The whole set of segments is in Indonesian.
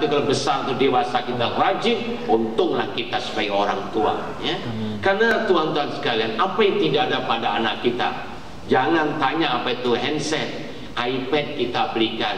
kalau besar atau dewasa kita rajin, untunglah kita sebagai orang tua, ya. Karena tuan-tuan sekalian, apa yang tidak ada pada anak kita? Jangan tanya apa itu handset, iPad kita belikan,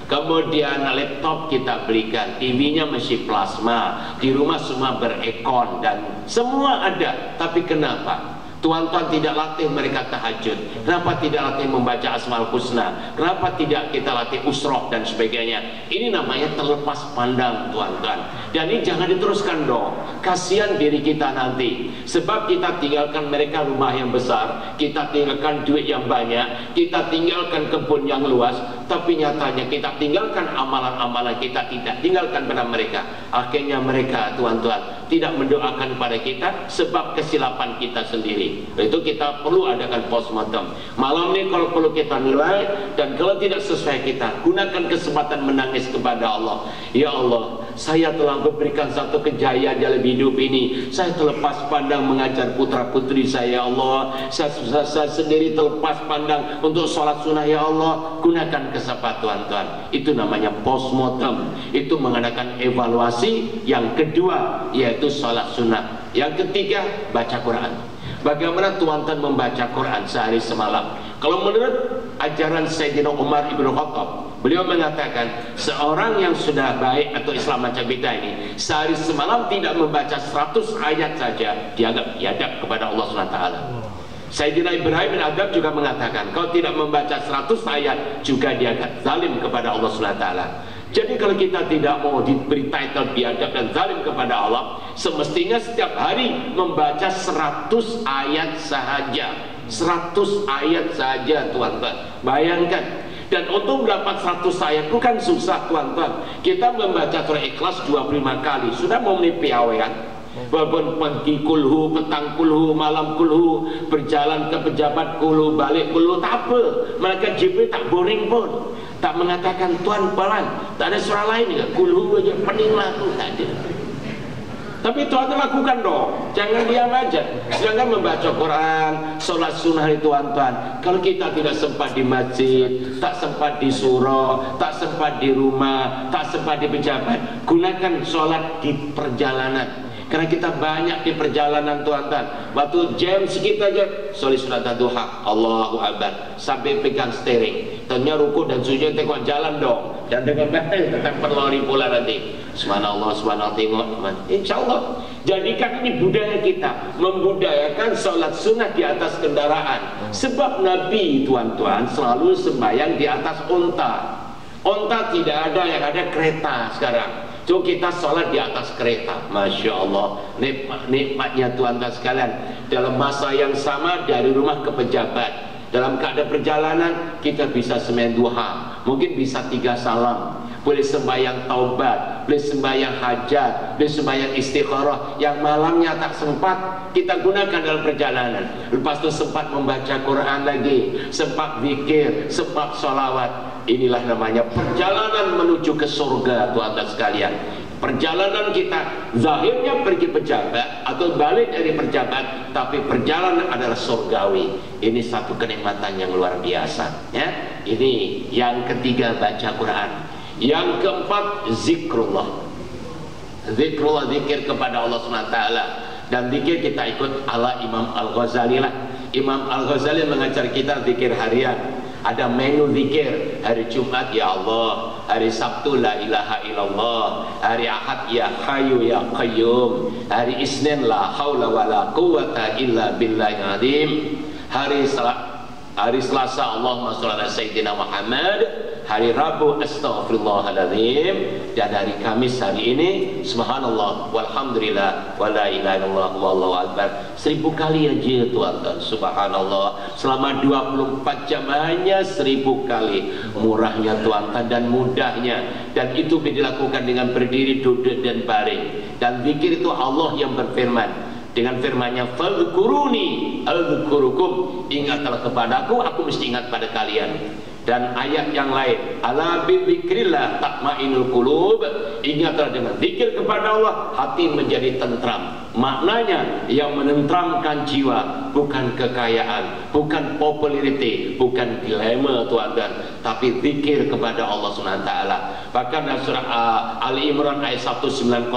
kemudian laptop kita belikan, TV-nya masih plasma, di rumah semua berekon dan semua ada. Tapi kenapa tuan-tuan tidak latih mereka tahajud? Kenapa tidak latih membaca Asmaul Husna? Kenapa tidak kita latih usroh dan sebagainya? Ini namanya terlepas pandang, tuan-tuan. Dan ini jangan diteruskan dong. Kasihan diri kita nanti. Sebab kita tinggalkan mereka rumah yang besar, kita tinggalkan duit yang banyak, kita tinggalkan kebun yang luas, tapi nyatanya kita tinggalkan amalan-amalan kita, tidak tinggalkan pada mereka. Akhirnya mereka, tuan-tuan, tidak mendoakan pada kita sebab kesilapan kita sendiri. Itu kita perlu adakan postmortem. Malam ini kalau perlu kita nilai, dan kalau tidak sesuai kita, gunakan kesempatan menangis kepada Allah. Ya Allah, saya telah memberikan satu kejayaan dalam hidup ini. Saya terlepas pandang mengajar putra putri saya, ya Allah. Saya sendiri terlepas pandang untuk sholat sunnah, ya Allah. Gunakan kesempatan, tuan-tuan. Itu namanya postmortem. Itu mengadakan evaluasi. Yang kedua yaitu sholat sunnah. Yang ketiga, baca Quran. Bagaimana tuan-tuan membaca Quran sehari semalam? Kalau menurut ajaran Sayyidina Umar ibn Khattab, beliau mengatakan seorang yang sudah baik atau Islam macam kita ini, sehari semalam tidak membaca 100 ayat saja, dianggap biadab kepada Allah SWT. Sayyidina Ibrahim bin Adham juga mengatakan kalau tidak membaca 100 ayat juga dianggap zalim kepada Allah SWT. Jadi kalau kita tidak mau diberi title biadab dan zalim kepada Allah, semestinya setiap hari membaca 100 ayat saja. 100 ayat saja, tuan-tuan. Bayangkan. Dan untuk mendapat 100 ayat bukan susah, tuan-tuan. Kita membaca surah Ikhlas 25 kali, sudah memenuhi piawaian. Walaupun pagi kulhu, petang kulhu, malam kulhu, berjalan ke pejabat kulhu, balik kulhu, tak apa. Malaikat Jibril tak boring pun, tak mengatakan tuan pelan, tak ada surah lain ya, kulhu aja, peninglah tu, tak ada. Tapi tuan lakukan dong, jangan diam aja. Sedangkan membaca Quran, sholat sunnah itu, tuan-tuan, kalau kita tidak sempat di masjid, tak sempat di surau, tak sempat di rumah, tak sempat di pejabat, gunakan sholat di perjalanan. Karena kita banyak di perjalanan, tuan-tuan. Waktu jam sedikit aja, sholat sunat duha, Allahu Akbar, sampai pegang steering. Ternyata ruku dan sujud tengok jalan dong. Dan dengan batin tetap berlari pula nanti. Subhanallah, subhanallah, tengok. Insya Allah. Jadikan ini budaya kita, membudayakan sholat sunnah di atas kendaraan. Sebab Nabi, tuan-tuan, selalu sembahyang di atas unta. Unta tidak ada, yang ada kereta sekarang. So kita sholat di atas kereta. Masya Allah, nikmatnya tuan-tuan sekalian. Dalam masa yang sama dari rumah ke pejabat, dalam keadaan perjalanan kita bisa sembahyang duha, mungkin bisa 3 salam, boleh sembahyang taubat, boleh sembahyang hajat, boleh sembahyang istikharah. Yang malamnya tak sempat, kita gunakan dalam perjalanan. Lepas itu sempat membaca Quran lagi, sempat zikir, sempat sholawat. Inilah namanya perjalanan menuju ke surga, tuan-tuan sekalian. Perjalanan kita zahirnya pergi pejabat atau balik dari pejabat, tapi perjalanan adalah surgawi. Ini satu kenikmatan yang luar biasa, ya. Ini yang ketiga, baca Quran. Yang keempat, zikrullah. Zikrullah, zikir kepada Allah SWT. Dan zikir kita ikut ala Imam Al-Ghazali lah. Imam Al-Ghazali mengajar kita zikir harian. Ada menu zikir. Hari Jumat ya Allah, hari Sabtu la ilaha illallah, hari Ahad ya Hayyu ya Qayyum, hari Isnin la haula wala quwata illa billahil azim, hari Selasa Allahumma shalli ala sayyidina Muhammad, hari Rabu astaghfirullahaladzim, dan hari Kamis hari ini subhanallah walhamdulillah wala ilaha illallah wallahu akbar 1000 kali aja, tuan-tuan. Subhanallah, selama 24 jam hanya 1000 kali. Murahnya, tuan-tuan, dan mudahnya. Dan itu dilakukan dengan berdiri, duduk, dan baring. Dan zikir itu Allah yang berfirman dengan firman-Nya, fadhkuruni adzkurukum, ingatlah kepadaku, aku mesti ingat pada kalian. Dan ayat yang lain, ala bidzikrillah tatmainul qulub, Ingatlah dengan zikir kepada Allah, hati menjadi tentram. Maknanya yang menentramkan jiwa bukan kekayaan, bukan popularity, bukan glamour tuan-tuan, tapi zikir kepada Allah SWT. Bahkan dalam surah Ali Imran ayat 190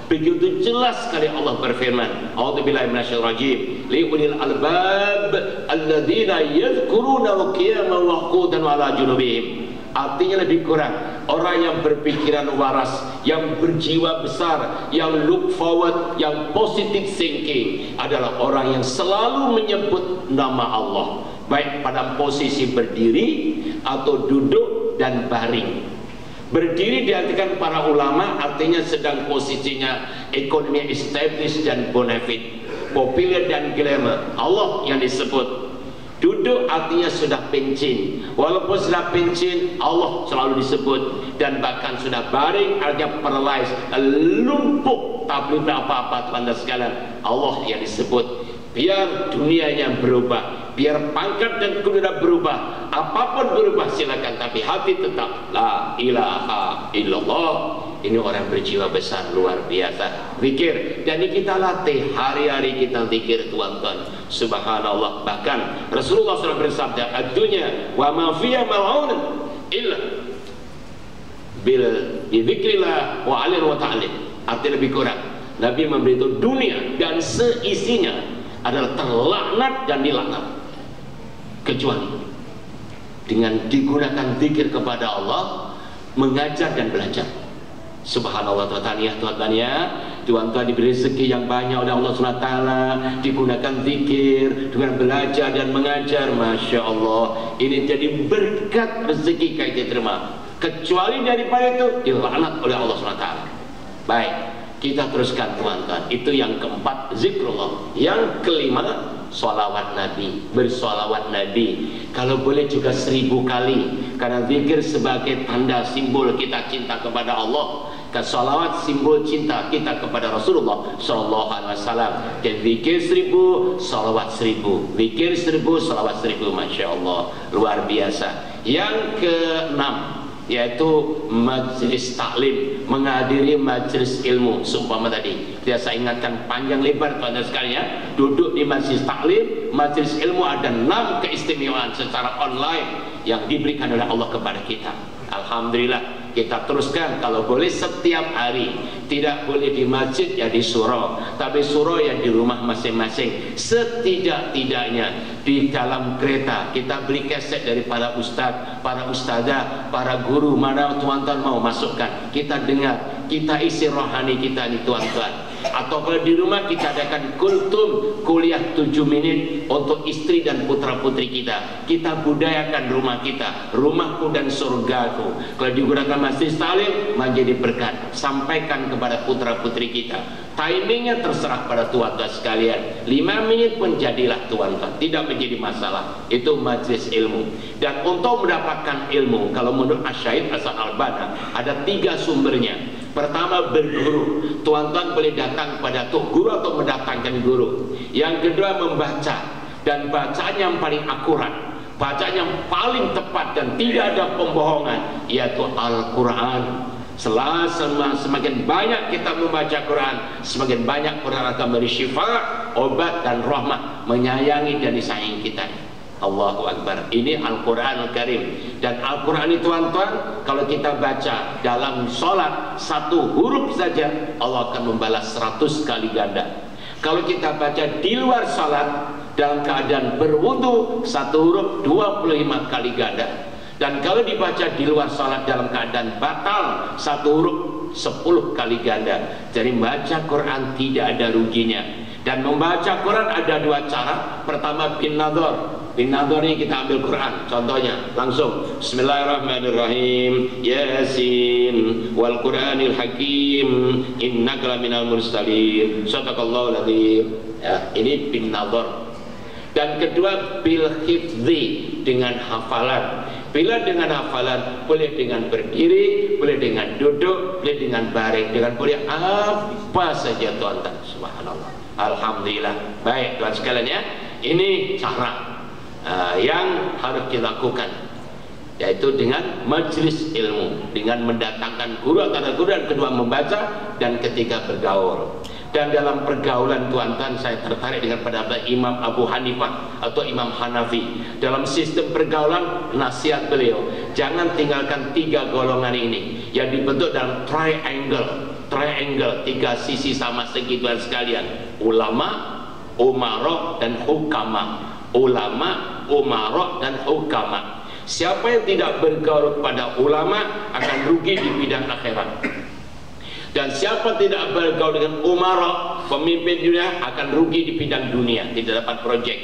begitu jelas sekali Allah berfirman, a'udzubillahi minasyaitonir rajim, liulil albab alladzina yadhkuruna qiyaman wa qu'udan wa ala junubihim. Artinya lebih kurang, orang yang berpikiran waras, yang berjiwa besar, yang look forward, yang positive thinking adalah orang yang selalu menyebut nama Allah, baik pada posisi berdiri atau duduk dan baring. Berdiri diartikan para ulama artinya sedang posisinya ekonomi established dan bonafide, populer dan glamour, Allah yang disebut. Duduk artinya sudah pencin, walaupun sudah pencin Allah selalu disebut. Dan bahkan sudah baring artinya paralyzed, lumpuh, tak boleh apa-apa tuan-tuan sekalian, Allah yang disebut. Biar dunianya berubah, biar pangkat dan kedudukan berubah, apapun berubah silakan, tapi hati tetap la ilaha illallah. Ini orang berjiwa besar luar biasa. Zikir, dan ini kita latih hari-hari, kita zikir tuan-tuan. Subhanallah. Bahkan Rasulullah SAW bersabda, ad-dunya wa ma fiha mal'un illa bil dzikrillah wa alir wa ta'lim. Arti lebih kurang, Nabi memberitahu dunia dan seisinya adalah terlaknat dan dilaknat, kecuali dengan digunakan zikir kepada Allah, mengajar dan belajar. Subhanallah tuan-tuan ya, tuan-tuan diberi rezeki yang banyak oleh Allah SWT, digunakan zikir, dengan belajar dan mengajar. Masya Allah, ini jadi berkat rezeki kayak diterima. Kecuali daripada itu dilaknat oleh Allah SWT. Baik, kita teruskan tuan-tuan. Itu yang keempat, zikrullah. Yang kelima, sholawat Nabi, bersolawat Nabi. Kalau boleh juga 1000 kali, karena zikir sebagai tanda simbol kita cinta kepada Allah. Sholawat simbol cinta kita kepada Rasulullah Sallallahu Alaihi Wasallam. Dan zikir 1000, sholawat 1000, zikir 1000, sholawat 1000. Masya Allah, luar biasa. Yang keenam, yaitu majlis taklim, menghadiri majlis ilmu. Seumpama tadi tidak saya ingatkan panjang lebar tuan-tuan sekalian, duduk di majlis taklim, majlis ilmu, ada 6 keistimewaan secara online yang diberikan oleh Allah kepada kita. Alhamdulillah, kita teruskan. Kalau boleh setiap hari, tidak boleh di masjid ya di surau, tapi surau yang di rumah masing-masing. Setidak-tidaknya di dalam kereta kita beli keset dari para ustadz, para ustadzah, para guru, mana tuan-tuan mau masukkan, kita dengar, kita isi rohani kita nih tuan-tuan. Atau kalau di rumah kita adakan kultum, kuliah 7 menit untuk istri dan putra putri kita. Kita budayakan rumah kita, rumahku dan surgaku. Kalau digunakan masjid taklim menjadi berkat, sampaikan kepada putra putri kita. Timingnya terserah pada tuan-tuan sekalian, 5 menit pun jadilah tuan-tuan, tidak menjadi masalah. Itu majlis ilmu. Dan untuk mendapatkan ilmu, kalau menurut Asy-Syaikh Hasan Al-Banna ada 3 sumbernya. Pertama, berguru. Tuan-tuan boleh datang kepada guru atau mendatangkan guru. Yang kedua, membaca, dan bacaan yang paling akurat, bacaan yang paling tepat dan tidak ada pembohongan, yaitu Al-Quran. Semakin banyak kita membaca Quran, semakin banyak Quran akan beri syifa, obat dan rahmat, menyayangi dan disayangi kita. Allahu Akbar. Ini Al-Quran Al-Karim. Dan Al-Quran ini tuan-tuan, kalau kita baca dalam sholat 1 huruf saja, Allah akan membalas 100 kali ganda. Kalau kita baca di luar sholat dalam keadaan berwudu, 1 huruf 25 kali ganda. Dan kalau dibaca di luar sholat dalam keadaan batal, 1 huruf 10 kali ganda. Jadi membaca Quran tidak ada ruginya. Dan membaca Quran ada 2 cara. Pertama, bin nadhar. Bin nadhar ini kita ambil Quran, contohnya langsung Bismillahirrahmanirrahim, Yasin wal Quranil Hakim, innaka laminal mursalin, sadaqallahul adzim. Ya, ini bin nadhar. Dan kedua, bil hifzi, dengan hafalan. Bila dengan hafalan, boleh dengan berdiri, boleh dengan duduk, boleh dengan baring, dengan boleh apa saja tuan-tuan. Subhanallah, alhamdulillah. Baik tuan sekalian ya, ini cara yang harus dilakukan. yaitu dengan majelis ilmu, dengan mendatangkan guru atau guru, dan kedua membaca, dan ketiga bergaul. Dan dalam pergaulan tuan-tuan, saya tertarik dengan pendapat Imam Abu Hanifah atau Imam Hanafi. Dalam sistem pergaulan, nasihat beliau, jangan tinggalkan 3 golongan ini yang dibentuk dalam triangle, tiga sisi sama segi tuan sekalian: ulama, umarok, dan hukama. Ulama, umarok, dan hukama. Siapa yang tidak bergaul kepada ulama akan rugi di bidang akhirat. Dan siapa tidak bergaul dengan umara, pemimpin dunia, akan rugi di bidang dunia, tidak dapat projek.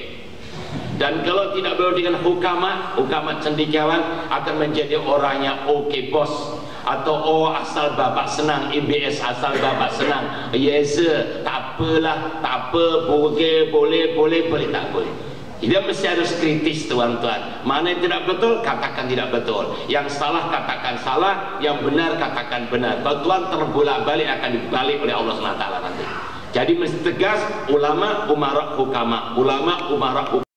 Dan kalau tidak bergaul dengan hukama cendekiawan, akan menjadi orangnya oke bos, atau asal bapak senang, IBS asal bapak senang, yes, tak apalah, tak apa, boleh, tak boleh. Dia mesti harus kritis tuan-tuan. Mana yang tidak betul, katakan tidak betul. Yang salah, katakan salah. Yang benar, katakan benar. Kalau tuan terbolak-balik, akan dibalik oleh Allah SWT nanti. Jadi mesti tegas, ulama, umarok, hukama. Ulama, umarok, hukama.